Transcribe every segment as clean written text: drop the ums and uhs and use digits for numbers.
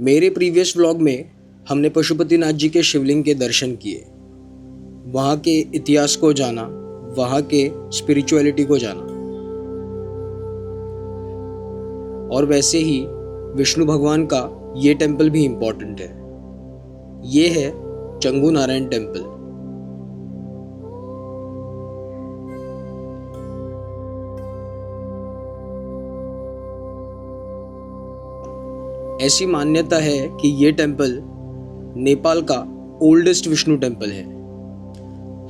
मेरे previous vlog में हमने पशुपतिनाथ जी के शिवलिंग के दर्शन किए, वहाँ के इतिहास को जाना, वहाँ के स्पिरिचुअलिटी को जाना। और वैसे ही विष्णु भगवान का ये टेम्पल भी इम्पोर्टेंट है। ये है चंगू नारायण टेम्पल। ऐसी मान्यता है कि ये टेम्पल नेपाल का ओल्डेस्ट विष्णु टेम्पल है।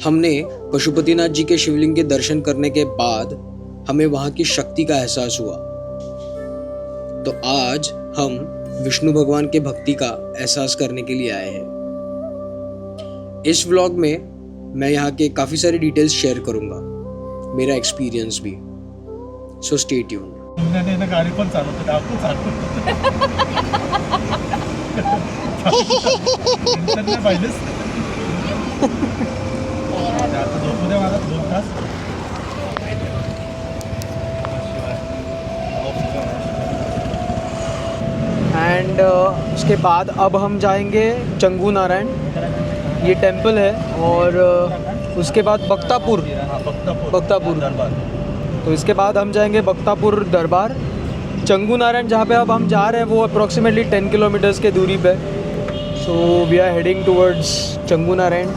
हमने पशुपतिनाथ जी के शिवलिंग के दर्शन करने के बाद हमें वहाँ की शक्ति का एहसास हुआ, तो आज हम विष्णु भगवान के भक्ति का एहसास करने के लिए आए हैं। इस व्लॉग में मैं यहाँ के काफ़ी सारे डिटेल्स शेयर करूँगा, मेरा एक्सपीरियंस भी। So stay tuned. गाडी पण चालवतो, आपण चालवतो पाहिजेच आता झोपू दे मला 2 तास। एंड उसके बाद अब हम जाएंगे चंगू नारायण, ये टेम्पल है, और उसके बाद बख्तापुर दरबार। तो इसके बाद हम जाएंगे बख्तापुर दरबार। चंगू नारायण जहाँ पे अब हम जा रहे हैं वो अप्रॉक्सीमेटली 10 किलोमीटर्स के दूरी पे। So we are heading towards Changu Narayan.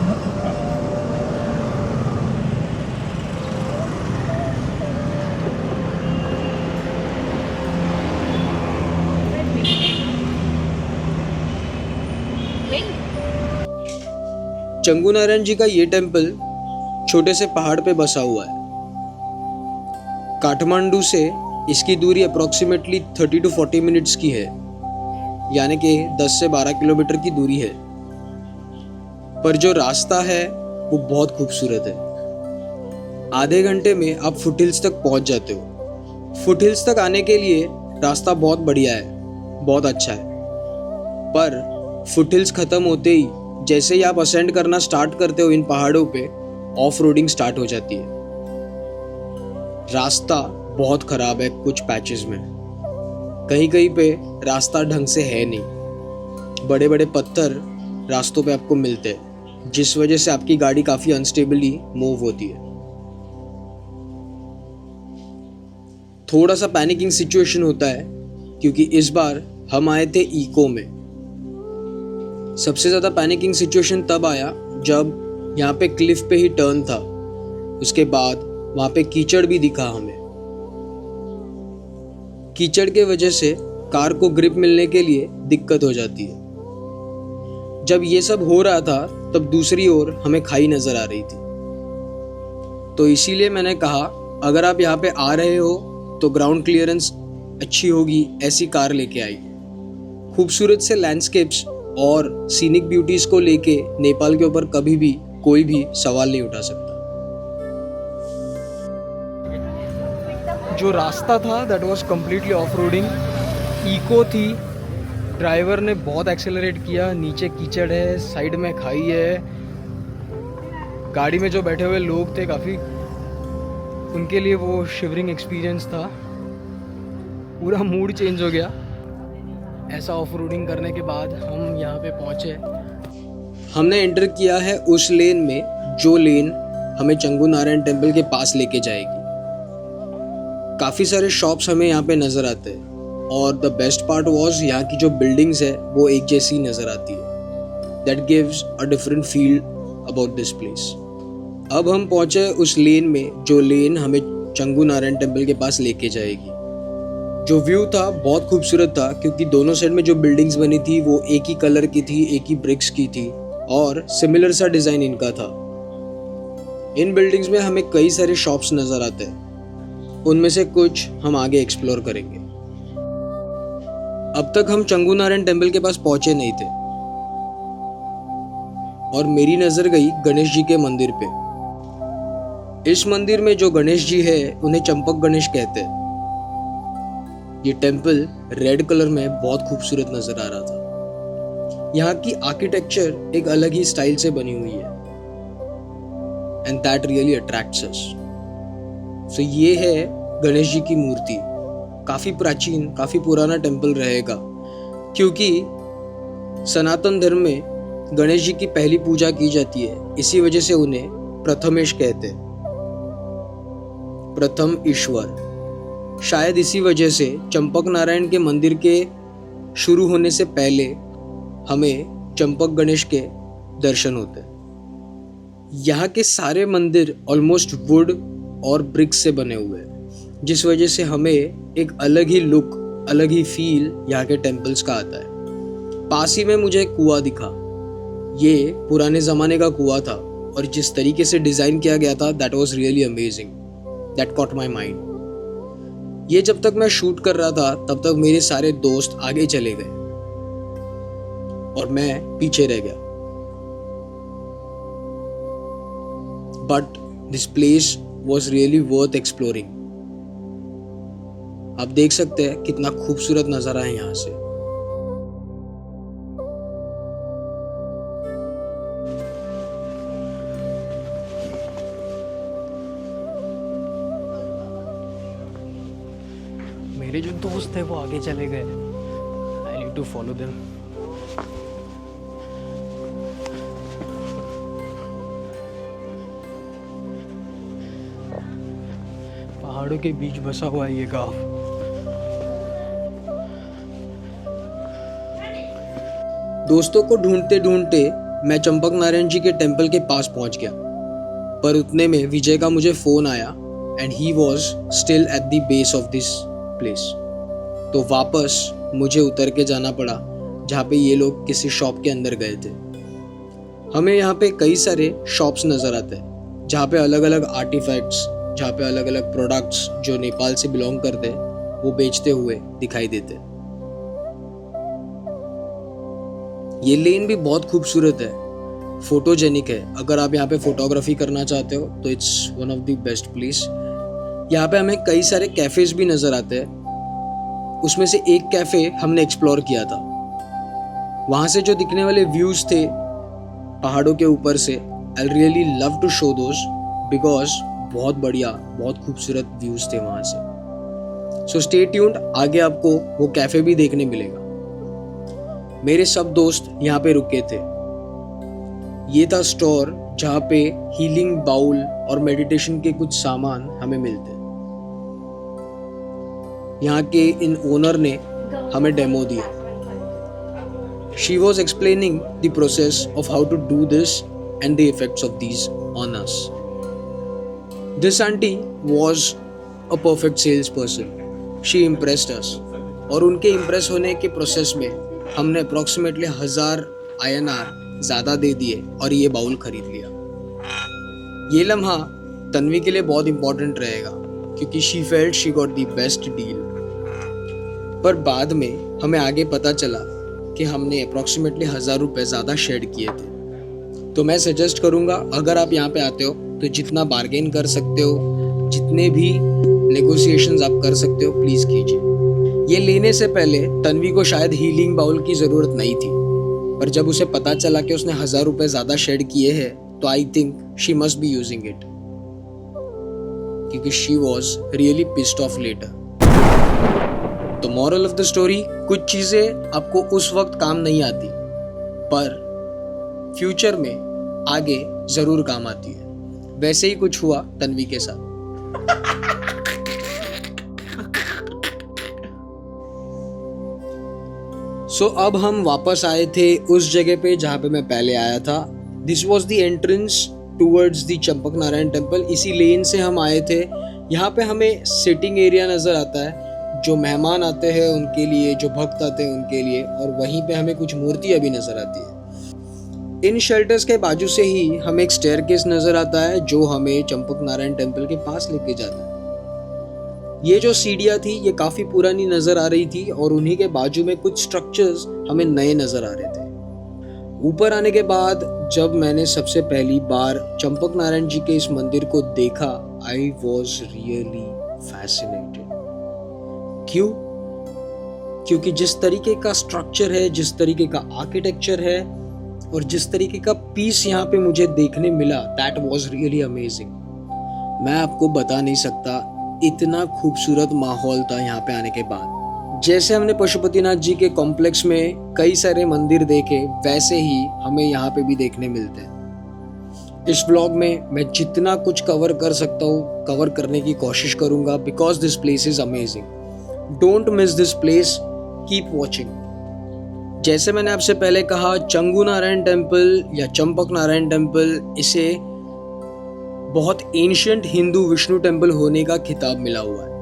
Changu Narayan ji का ये टेम्पल छोटे से पहाड़ पे बसा हुआ है। काठमांडू से इसकी दूरी अप्रॉक्सीमेटली 30 to 40 मिनट्स की है, यानी कि 10 से 12 किलोमीटर की दूरी है। पर जो रास्ता है वो बहुत खूबसूरत है। आधे घंटे में आप फुटहिल्स तक पहुंच जाते हो। फुटहिल्स तक आने के लिए रास्ता बहुत बढ़िया है, बहुत अच्छा है। पर फुटहिल्स खत्म होते ही जैसे ही आप असेंड करना स्टार्ट करते हो इन पहाड़ों पे, ऑफ रोडिंग स्टार्ट हो जाती है। रास्ता बहुत खराब है कुछ पैचेस में, कहीं कहीं पे रास्ता ढंग से है नहीं। बड़े बड़े पत्थर रास्तों पे आपको मिलते हैं, जिस वजह से आपकी गाड़ी काफ़ी अनस्टेबली मूव होती है। थोड़ा सा पैनिकिंग सिचुएशन होता है क्योंकि इस बार हम आए थे इको में। सबसे ज़्यादा पैनिकिंग सिचुएशन तब आया जब यहाँ पे क्लिफ पे ही टर्न था, उसके बाद वहाँ पे कीचड़ भी दिखा हमें। कीचड़ के वजह से कार को ग्रिप मिलने के लिए दिक्कत हो जाती है। जब ये सब हो रहा था तब दूसरी ओर हमें खाई नजर आ रही थी, तो इसीलिए मैंने कहा अगर आप यहाँ पे आ रहे हो तो ग्राउंड क्लियरेंस अच्छी होगी, ऐसी कार लेके आई। खूबसूरत से लैंडस्केप्स और सीनिक ब्यूटीज को लेके नेपाल के ऊपर कभी भी कोई भी सवाल नहीं उठा सकता। जो रास्ता था that was completely off roading, इको थी। ड्राइवर ने बहुत एक्सेलरेट किया, नीचे कीचड़ है, साइड में खाई है। गाड़ी में जो बैठे हुए लोग थे काफ़ी, उनके लिए वो शिवरिंग एक्सपीरियंस था। पूरा मूड चेंज हो गया ऐसा ऑफ रोडिंग करने के बाद हम यहाँ पे पहुँचे। हमने एंटर किया है उस लेन में जो लेन हमें चंगू नारायण टेम्पल के पास लेके जाएगी। काफ़ी सारे शॉप्स हमें यहाँ पे नज़र आते हैं, और द बेस्ट पार्ट वॉज यहाँ की जो बिल्डिंग्स है वो एक जैसी नज़र आती है। That gives a different feel about this place. अब हम पहुँचे उस लेन में जो लेन हमें चंगू नारायण टेम्पल के पास लेके जाएगी। जो व्यू था बहुत खूबसूरत था क्योंकि दोनों साइड में जो बिल्डिंग्स बनी थी वो एक ही कलर की थी, एक ही ब्रिक्स की थी, और सिमिलर सा डिज़ाइन इनका था। इन बिल्डिंग्स में हमें कई सारे शॉप्स नज़र आते हैं, उनमें से कुछ हम आगे एक्सप्लोर करेंगे। अब तक हम चंगू नारायण टेम्पल के पास पहुंचे नहीं थे और मेरी नज़र गई गणेश जी के मंदिर पे। इस मंदिर में जो गणेश जी है उन्हें चंपक गणेश कहते हैं। ये टेम्पल रेड कलर में बहुत खूबसूरत नजर आ रहा था। यहाँ की आर्किटेक्चर एक अलग ही स्टाइल से बनी हुई है, एंड दैट रियली अट्रैक्ट्स अस। सो ये है गणेश जी की मूर्ति। काफ़ी प्राचीन, काफ़ी पुराना टेम्पल रहेगा क्योंकि सनातन धर्म में गणेश जी की पहली पूजा की जाती है, इसी वजह से उन्हें प्रथमेश कहते हैं, प्रथम ईश्वर। शायद इसी वजह से चंपक नारायण के मंदिर के शुरू होने से पहले हमें चंपक गणेश के दर्शन होते हैं। यहाँ के सारे मंदिर ऑलमोस्ट वुड और ब्रिक्स से बने हुए हैं, जिस वजह से हमें एक अलग ही लुक, अलग ही फील यहाँ के टेम्पल्स का आता है। पास ही में मुझे एक कुआं दिखा। ये पुराने ज़माने का कुआं था और जिस तरीके से डिज़ाइन किया गया था, that was really amazing, that cot my mind. ये जब तक मैं शूट कर रहा था तब तक मेरे सारे दोस्त आगे चले गए और मैं पीछे रह गया। But this place was really worth exploring. आप देख सकते हैं कितना खूबसूरत नज़ारा है यहाँ से। मेरे जो दोस्त थे वो आगे चले गए। I need to follow them. पहाड़ों के बीच बसा हुआ है ये गांव। दोस्तों को ढूंढते ढूंढते मैं चंपक नारायण जी के टेम्पल के पास पहुंच गया, पर उतने में विजय का मुझे फोन आया and he was still at the base of this place. तो वापस मुझे उतर के जाना पड़ा जहाँ पे ये लोग किसी शॉप के अंदर गए थे। हमें यहाँ पे कई सारे शॉप्स नज़र आते हैं जहाँ पे अलग अलग आर्टिफैक्ट्स, जहाँ पे अलग अलग प्रोडक्ट्स जो नेपाल से बिलोंग करते हैं वो बेचते हुए दिखाई देते। ये लेन भी बहुत खूबसूरत है, फोटोजेनिक है। अगर आप यहाँ पे फोटोग्राफी करना चाहते हो तो it's one of the best place. यहाँ पे हमें कई सारे कैफेज भी नजर आते हैं। उसमें से एक कैफे हमने एक्सप्लोर किया था। वहाँ से जो दिखने वाले व्यूज थे पहाड़ों के ऊपर से, I really love to show those because बहुत बढ़िया, बहुत खूबसूरत व्यूज थे वहाँ से। सो स्टे ट्यून्ड, आगे आपको वो कैफे भी देखने मिलेगा। मेरे सब दोस्त यहाँ पे रुके थे। ये था स्टोर जहाँ पे हीलिंग बाउल और मेडिटेशन के कुछ सामान हमें मिलते। यहाँ के इन ओनर ने हमें डेमो दिया। She was explaining the process of how to do this and the effects of these on us. This aunty was a perfect sales person. She impressed us और उनके इम्प्रेस होने के प्रोसेस में हमने approximately 1000 INR ज़्यादा दे दिए और ये बाउल खरीद लिया। ये लम्हा तन्वी के लिए बहुत इंपॉर्टेंट रहेगा क्योंकि she felt she got the best deal. पर बाद में हमें आगे पता चला कि हमने अप्रोक्सीमेटली 1000 रुपये ज़्यादा शेड किए थे। तो मैं सजेस्ट करूँगा, अगर आप यहाँ पे आते हो तो जितना बार्गेन कर सकते हो, जितने भी नेगोशिएशंस आप कर सकते हो, प्लीज़ कीजिए। ये लेने से पहले तन्वी को शायद हीलिंग बाउल की ज़रूरत नहीं थी, पर जब उसे पता चला कि उसने 1000 रुपये ज़्यादा शेड किए हैं तो I think she must be using it, क्योंकि she was really pissed off later. तो मॉरल ऑफ द स्टोरी, कुछ चीज़ें आपको उस वक्त काम नहीं आती पर फ्यूचर में आगे ज़रूर काम आती है। वैसे ही कुछ हुआ तन्वी के साथ। सो अब हम वापस आए थे उस जगह पे जहाँ पे मैं पहले आया था। This was the entrance towards the Champak Narayan temple. इसी लेन से हम आए थे। यहाँ पे हमें सिटिंग एरिया नज़र आता है, जो मेहमान आते हैं उनके लिए, जो भक्त आते हैं उनके लिए, और वहीं पे हमें कुछ मूर्तियाँ भी नज़र आती है। इन शेल्टर्स के बाजू से ही हमें एक स्टेयरकेस नज़र आता है जो हमें चंपक नारायण टेम्पल के पास लेके जाता है। ये जो सीढ़ियाँ थी ये काफ़ी पुरानी नज़र आ रही थी और उन्हीं के बाजू में कुछ स्ट्रक्चर्स हमें नए नज़र आ रहे थे। ऊपर आने के बाद जब मैंने सबसे पहली बार चंपक नारायण जी के इस मंदिर को देखा, आई वॉज रियली फैसिनेटेड। क्यों? क्योंकि जिस तरीके का स्ट्रक्चर है, जिस तरीके का आर्किटेक्चर है और जिस तरीके का पीस यहाँ पे मुझे देखने मिला, दैट वॉज रियली अमेजिंग। मैं आपको बता नहीं सकता, इतना खूबसूरत माहौल था यहाँ पे आने के बाद। जैसे हमने पशुपतिनाथ जी के कॉम्प्लेक्स में कई सारे मंदिर देखे, वैसे ही हमें यहाँ पे भी देखने मिलते हैं। इस व्लॉग में मैं जितना कुछ कवर कर सकता हूँ कवर करने की कोशिश करूँगा, because this place is amazing. Don't miss this place, keep watching. जैसे मैंने आपसे पहले कहा, चंगू नारायण टेम्पल या चंपक नारायण टेम्पल, इसे बहुत एंशियंट हिंदू विष्णु टेम्पल होने का खिताब मिला हुआ है।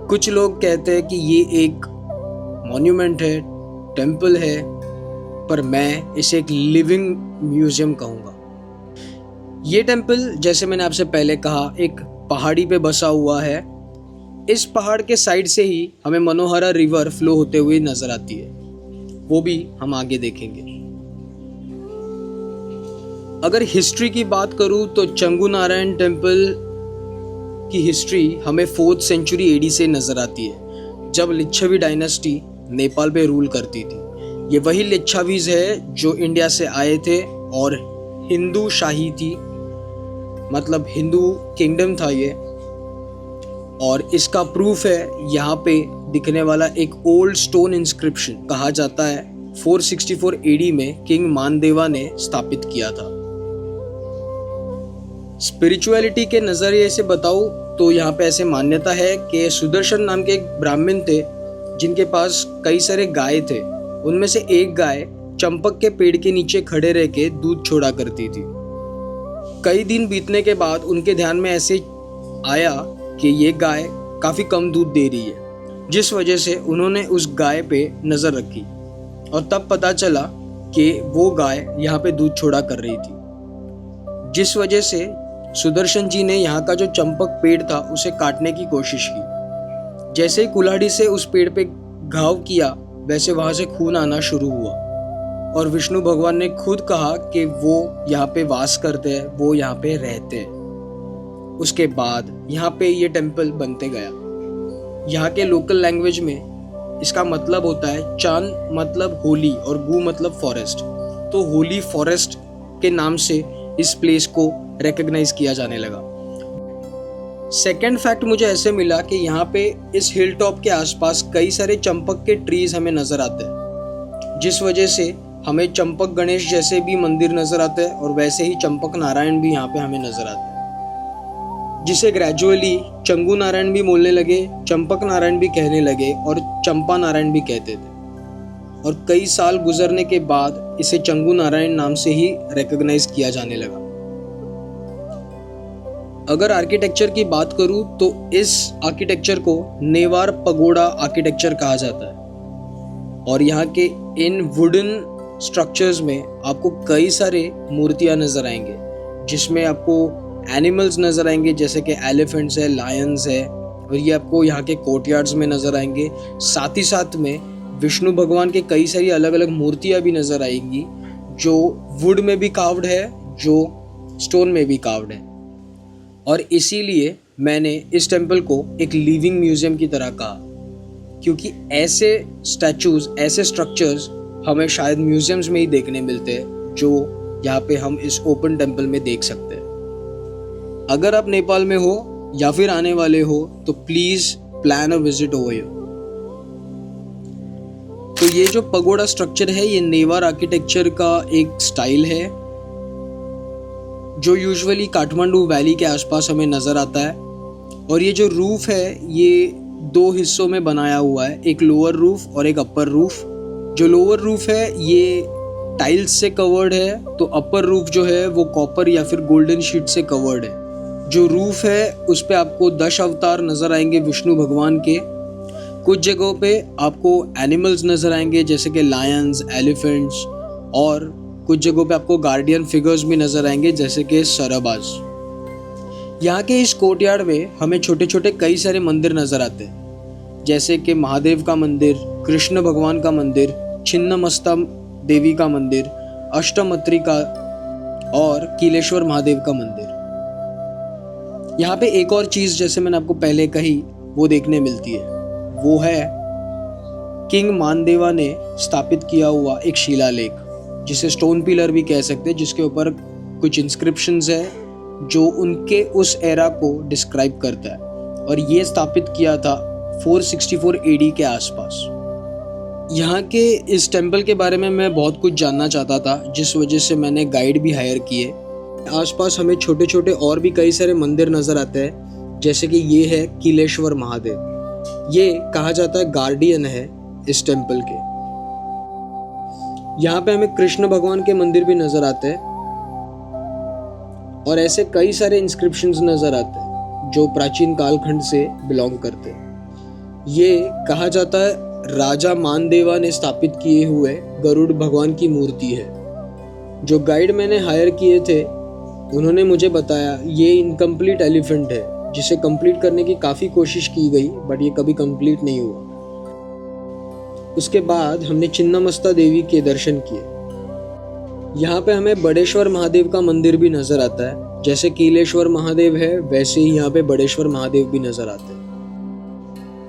कुछ लोग कहते हैं कि ये एक मॉन्यूमेंट है, टेम्पल है, पर मैं इसे एक लिविंग म्यूजियम कहूँगा। ये टेम्पल, जैसे मैंने आपसे पहले कहा, एक पहाड़ी पे बसा हुआ है। इस पहाड़ के साइड से ही हमें मनोहरा रिवर फ्लो होते हुए नजर आती है, वो भी हम आगे देखेंगे। अगर हिस्ट्री की बात करूँ तो चंगू नारायण टेम्पल की हिस्ट्री हमें 4th सेंचुरी एडी से नजर आती है, जब लिच्छवी डायनेस्टी नेपाल पे रूल करती थी। ये वही लिच्छवीज है जो इंडिया से आए थे और हिंदू शाही थी, मतलब हिंदू किंगडम था ये। और इसका प्रूफ है यहाँ पे दिखने वाला एक ओल्ड स्टोन इंस्क्रिप्शन। कहा जाता है 464 एडी में किंग मानदेवा ने स्थापित किया था। स्पिरिचुअलिटी के नजरिए से बताऊं तो यहाँ पे ऐसे मान्यता है कि सुदर्शन नाम के एक ब्राह्मण थे जिनके पास कई सारे गाय थे। उनमें से एक गाय चंपक के पेड़ के नीचे खड़े रह के दूध छोड़ा करती थी। कई दिन बीतने के बाद उनके ध्यान में ऐसे आया कि ये गाय काफी कम दूध दे रही है, जिस वजह से उन्होंने उस गाय पे नजर रखी और तब पता चला कि वो गाय यहाँ पे दूध छोड़ा कर रही थी, जिस वजह से सुदर्शन जी ने यहाँ का जो चंपक पेड़ था उसे काटने की कोशिश की। जैसे ही कुल्हाड़ी से उस पेड़ पे घाव किया, वैसे वहां से खून आना शुरू हुआ और विष्णु भगवान ने खुद कहा कि वो यहाँ पे वास करते हैं, वो यहाँ पे रहते हैं। उसके बाद यहाँ पे ये टेम्पल बनते गया। यहाँ के लोकल लैंग्वेज में इसका मतलब होता है, चांद मतलब होली और गू मतलब फॉरेस्ट, तो होली फॉरेस्ट के नाम से इस प्लेस को रिकॉग्नाइज किया जाने लगा। सेकेंड फैक्ट मुझे ऐसे मिला कि यहाँ पे इस हिल टॉप के आसपास कई सारे चंपक के ट्रीज हमें नजर आते हैं, जिस वजह से हमें चंपक गणेश जैसे भी मंदिर नजर आते हैं और वैसे ही चंपक नारायण भी यहाँ पे हमें नजर आते हैं, जिसे ग्रेजुअली चंगू नारायण भी बोलने लगे, चंपक नारायण भी कहने लगे और चंपा नारायण भी कहते थे। और कई साल गुजरने के बाद इसे चंगू नारायण नाम से ही रिकॉग्नाइज किया जाने लगा। अगर आर्किटेक्चर की बात करूं तो इस आर्किटेक्चर को नेवार पगोड़ा आर्किटेक्चर कहा जाता है और यहाँ के इन वुडन स्ट्रक्चर्स में आपको कई सारे मूर्तियां नजर आएंगे, जिसमें आपको एनिमल्स नजर आएंगे जैसे कि एलिफेंट्स है, लायंस है, और ये आपको यहाँ के कोर्टयार्ड्स में नजर आएंगे। साथ ही साथ में विष्णु भगवान के कई सारी अलग अलग मूर्तियां भी नजर आएंगी, जो वुड में भी कार्व्ड है, जो स्टोन में भी कार्व्ड है। और इसीलिए मैंने इस टेम्पल को एक लिविंग म्यूजियम की तरह कहा, क्योंकि ऐसे स्टैचूज, ऐसे स्ट्रक्चर्स हमें शायद म्यूजियम्स में ही देखने मिलते हैं, जो यहाँ पे हम इस ओपन टेम्पल में देख सकते हैं। अगर आप नेपाल में हो या फिर आने वाले हो तो please plan a visit over here. तो ये जो पगोड़ा स्ट्रक्चर है, ये नेवार आर्किटेक्चर का एक स्टाइल है जो यूजुअली काठमांडू वैली के आसपास हमें नज़र आता है। और ये जो रूफ है, ये 2 हिस्सों में बनाया हुआ है, एक लोअर रूफ और एक अपर रूफ। जो लोअर रूफ है ये टाइल्स से कवर्ड है, तो अपर रूफ जो है वो कॉपर या फिर गोल्डन शीट से कवर्ड है। जो रूफ है उस पे आपको 10 अवतार नज़र आएंगे विष्णु भगवान के। कुछ जगहों पे आपको एनिमल्स नज़र आएंगे जैसे कि लायंस, एलिफेंट्स, और कुछ जगहों पे आपको गार्डियन फिगर्स भी नजर आएंगे जैसे कि सरबाज। यहाँ के इस कोर्टयार्ड में हमें छोटे छोटे कई सारे मंदिर नजर आते हैं, जैसे कि महादेव का मंदिर, कृष्ण भगवान का मंदिर, छिन्नमस्ता देवी का मंदिर, अष्टमत्री का और कीलेश्वर महादेव का मंदिर। यहाँ पे एक और चीज जैसे मैंने आपको पहले कही वो देखने मिलती है, वो है किंग मानदेवा ने स्थापित किया हुआ एक शिलालेख, जिसे स्टोन पिलर भी कह सकते हैं, जिसके ऊपर कुछ इंस्क्रिप्शंस है जो उनके उस एरा को डिस्क्राइब करता है। और ये स्थापित किया था 464 एडी के आसपास। यहाँ के इस टेम्पल के बारे में मैं बहुत कुछ जानना चाहता था, जिस वजह से मैंने गाइड भी हायर किए। आसपास हमें छोटे छोटे और भी कई सारे मंदिर नज़र आते हैं, जैसे कि ये है कीलेश्वर महादेव। ये कहा जाता है गार्डियन है इस टेम्पल के। यहाँ पे हमें कृष्ण भगवान के मंदिर भी नज़र आते हैं और ऐसे कई सारे इंस्क्रिप्शंस नज़र आते हैं जो प्राचीन कालखंड से बिलोंग करते हैं। ये कहा जाता है राजा मानदेवा ने स्थापित किए हुए गरुड़ भगवान की मूर्ति है। जो गाइड मैंने हायर किए थे उन्होंने मुझे बताया ये इनकम्प्लीट एलिफेंट है, जिसे कंप्लीट करने की काफ़ी कोशिश की गई बट ये कभी कंप्लीट नहीं हुआ। उसके बाद हमने चिन्नामस्ता देवी के दर्शन किए। यहाँ पे हमें बड़ेश्वर महादेव का मंदिर भी नज़र आता है। जैसे कीलेश्वर महादेव है वैसे ही यहाँ पे बड़ेश्वर महादेव भी नज़र आते हैं।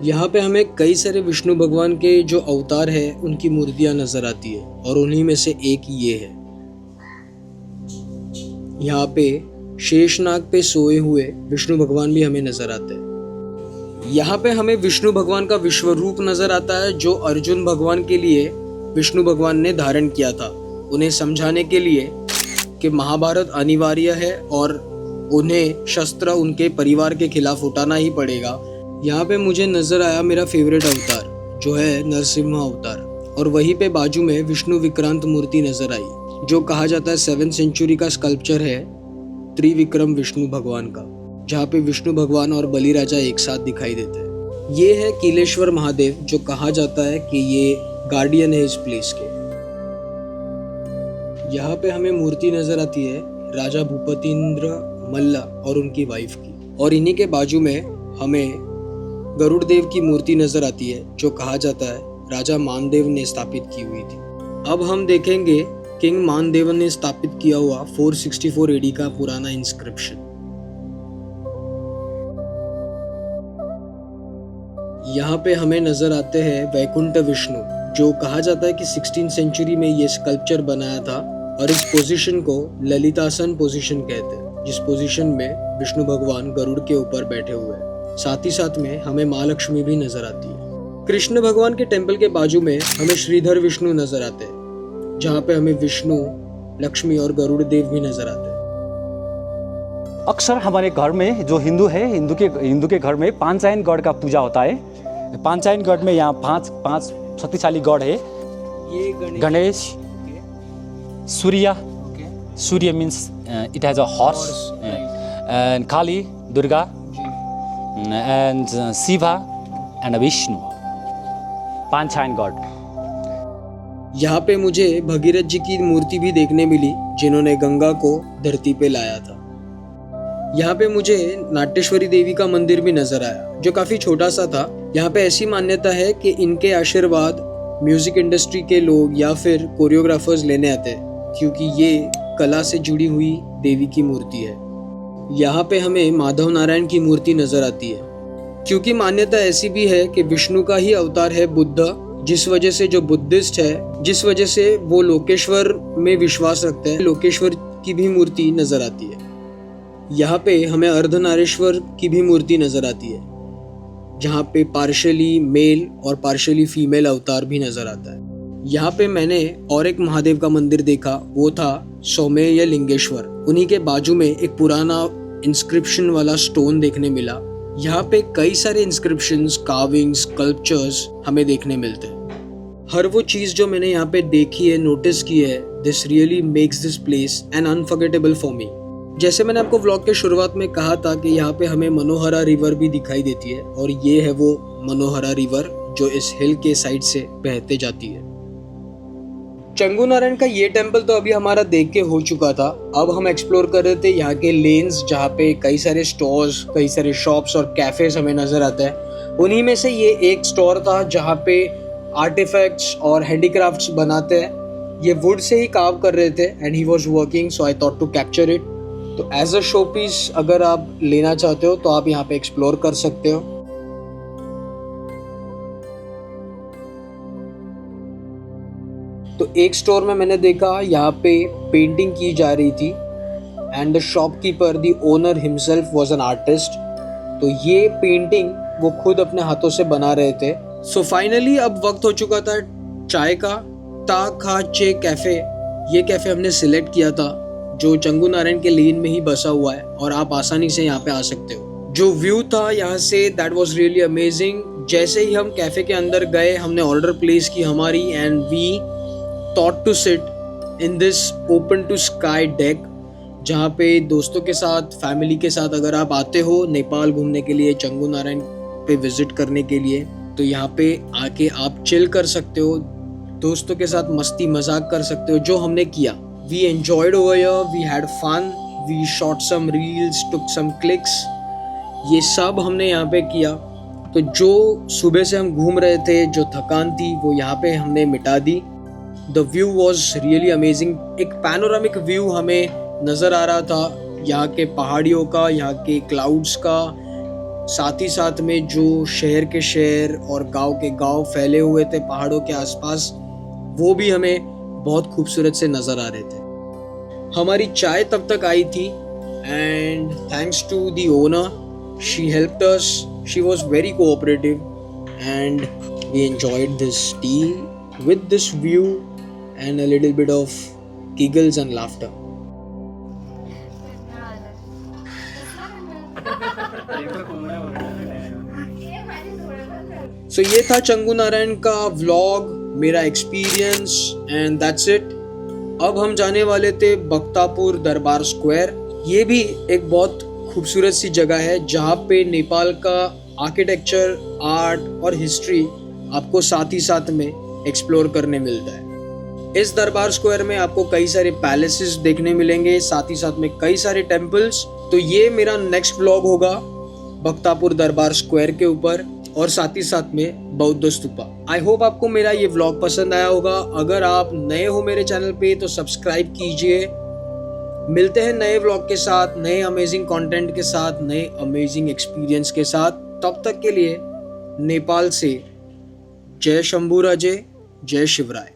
यहाँ पे हमें कई सारे विष्णु भगवान के जो अवतार है उनकी मूर्तियाँ नज़र आती है और उन्हीं में से एक ये है। यहाँ पे शेषनाग पे सोए हुए विष्णु भगवान भी हमें नजर आते हैं। यहाँ पे हमें विष्णु भगवान का विश्व रूप नजर आता है जो अर्जुन भगवान के लिए विष्णु भगवान ने धारण किया था, उन्हें समझाने के लिए कि महाभारत अनिवार्य है और उन्हें शस्त्र उनके परिवार के खिलाफ उठाना ही पड़ेगा। यहाँ पे मुझे नजर आया मेरा फेवरेट अवतार जो है नरसिम्हा अवतार, और वहीं पे बाजू में विष्णु विक्रांत मूर्ति नजर आई जो कहा जाता है 7th सेंचुरी का स्कल्पचर है त्रिविक्रम विष्णु भगवान का, जहाँ पे विष्णु भगवान और बलि राजा एक साथ दिखाई देते हैं। ये है कीलेश्वर महादेव जो कहा जाता है कि ये गार्डियन है इस प्लेस के। यहाँ पे हमें मूर्ति नजर आती है राजा भूपतिंद्र मल्ल और उनकी वाइफ की, और इन्हीं के बाजू में हमें गरुड़ देव की मूर्ति नजर आती है जो कहा जाता है राजा मानदेव ने स्थापित की हुई थी। अब हम देखेंगे किंग मानदेवन ने स्थापित किया हुआ 464 एडी का पुराना इंस्क्रिप्शन। यहाँ पे हमें नजर आते हैं वैकुंठ विष्णु, जो कहा जाता है कि 16th सेंचुरी में ये स्कल्पचर बनाया था, और इस पोजीशन को ललितासन पोजीशन कहते हैं, जिस पोजीशन में विष्णु भगवान गरुड़ के ऊपर बैठे हुए हैं। साथ ही साथ में हमें माँ लक्ष्मी भी नजर आती है। कृष्ण भगवान के टेम्पल के बाजू में हमें श्रीधर विष्णु नजर आते हैं, जहाँ पे हमें विष्णु, लक्ष्मी और गरुड़ देव भी नजर आते हैं। अक्सर हमारे घर में जो हिंदू है, हिंदू के घर में पांचायन गॉड का पूजा होता है। पांचायन गॉड में यहाँ पांच शक्तिशाली गॉड है। ये Ganesh, Surya, Surya means it has a horse, and Kali, Durga, and Shiva and Vishnu, पांचायन गॉड। यहाँ पे मुझे भगीरथ जी की मूर्ति भी देखने मिली जिन्होंने गंगा को धरती पे लाया था। यहाँ पे मुझे नाट्येश्वरी देवी का मंदिर भी नजर आया जो काफी छोटा सा था। यहाँ पे ऐसी मान्यता है कि इनके आशीर्वाद म्यूजिक इंडस्ट्री के लोग या फिर कोरियोग्राफर्स लेने आते हैं, क्योंकि ये कला से जुड़ी हुई देवी की मूर्ति है। यहाँ पे हमें माधव नारायण की मूर्ति नजर आती है, क्योंकि मान्यता ऐसी भी है कि विष्णु का ही अवतार है बुद्ध, जिस वजह से जो बुद्धिस्ट है, जिस वजह से वो लोकेश्वर में विश्वास रखते हैं, लोकेश्वर की भी मूर्ति नजर आती है। यहाँ पे हमें अर्धनारीश्वर की भी मूर्ति नजर आती है, जहाँ पे पार्शियली मेल और पार्शियली फीमेल अवतार भी नजर आता है। यहाँ पे मैंने और एक महादेव का मंदिर देखा, वो था सौमेय लिंगेश्वर। उन्हीं के बाजू में एक पुराना इंस्क्रिप्शन वाला स्टोन देखने मिला। यहाँ पे कई सारे इंस्क्रिप्शंस, कार्विंग्स, स्कल्पचर्स हमें देखने मिलते हैं। हर वो चीज़ जो मैंने यहाँ पे देखी है, नोटिस की है, this really makes this place N unforgettable for me. जैसे मैंने आपको व्लॉग के शुरुआत में कहा था कि यहाँ पे हमें मनोहरा रिवर भी दिखाई देती है, और ये है वो मनोहरा रिवर जो इस हिल के साइड से बहते जाती है। चंगू नारायण का ये टेम्पल तो अभी हमारा देख के हो चुका था। अब हम एक्सप्लोर कर रहे थे यहाँ के लेन्स, जहाँ पे कई सारे स्टोर्स, कई सारे शॉप्स और कैफेज हमें नजर आता है। उन्हीं में से ये एक स्टोर था जहाँ पे आर्टिफैक्ट्स और हैंडीक्राफ्ट्स बनाते हैं। ये वुड से ही कार्व कर रहे थे and he was working, so I thought to capture it. तो एज अ शो पीस अगर आप लेना चाहते हो तो आप यहाँ पे एक्सप्लोर कर सकते हो। तो एक स्टोर में मैंने देखा यहाँ पे पेंटिंग की जा रही थी and the shopkeeper, the owner himself was an artist. तो ये पेंटिंग वो खुद अपने हाथों से बना रहे थे। सो फाइनली अब वक्त हो चुका था चाय का। ता खा चे कैफ़े, ये कैफ़े हमने सिलेक्ट किया था जो चंगू नारायण के लेन में ही बसा हुआ है और आप आसानी से यहाँ पे आ सकते हो। जो व्यू था यहाँ say that was really amazing. जैसे ही हम कैफ़े के अंदर गए हमने ऑर्डर प्लेस की हमारी and we thought to sit in this open to sky deck, जहाँ पे दोस्तों के साथ, फैमिली के साथ अगर आप आते हो नेपाल घूमने के लिए, चंगू नारायण पे विजिट करने के लिए, तो यहाँ पे आके आप चिल कर सकते हो, दोस्तों के साथ मस्ती मजाक कर सकते हो, जो हमने किया। We enjoyed over here, we had fun, we shot some reels, took some clicks, ये सब हमने यहाँ पे किया। तो जो सुबह से हम घूम रहे थे, जो थकान थी वो यहाँ पे हमने मिटा दी। The view was really amazing. एक पैनोरामिक व्यू हमें नज़र आ रहा था यहाँ के पहाड़ियों का, यहाँ के क्लाउड्स का, साथ ही साथ में जो शहर के शहर और गांव के गांव फैले हुए थे पहाड़ों के आसपास, वो भी हमें बहुत खूबसूरत से नज़र आ रहे थे। हमारी चाय तब तक आई थी and thanks to the owner, she helped us, she was very cooperative and we enjoyed this tea with this view and a little bit of giggles and laughter. So ये था चंगू नारायण का व्लॉग, मेरा एक्सपीरियंस एंड दैट्स इट। अब हम जाने वाले थे बख्तापुर दरबार स्क्वायर। ये भी एक बहुत खूबसूरत सी जगह है जहाँ पे नेपाल का आर्किटेक्चर, आर्ट और हिस्ट्री आपको साथ ही साथ में एक्सप्लोर करने मिलता है। इस दरबार स्क्वायर में आपको कई सारे पैलेसेस देखने मिलेंगे, साथ ही साथ में कई सारे टेम्पल्स। तो ये मेरा नेक्स्ट व्लॉग होगा बख्तापुर दरबार स्क्वायर के ऊपर और साथ ही साथ में बौद्ध स्तूपा। आई होप आपको मेरा ये व्लॉग पसंद आया होगा। अगर आप नए हो मेरे चैनल पे तो सब्सक्राइब कीजिए। मिलते हैं नए व्लॉग के साथ, नए अमेजिंग कंटेंट के साथ, नए अमेजिंग एक्सपीरियंस के साथ। तब तक के लिए नेपाल से जय शंभू राजे, जय शिवराय।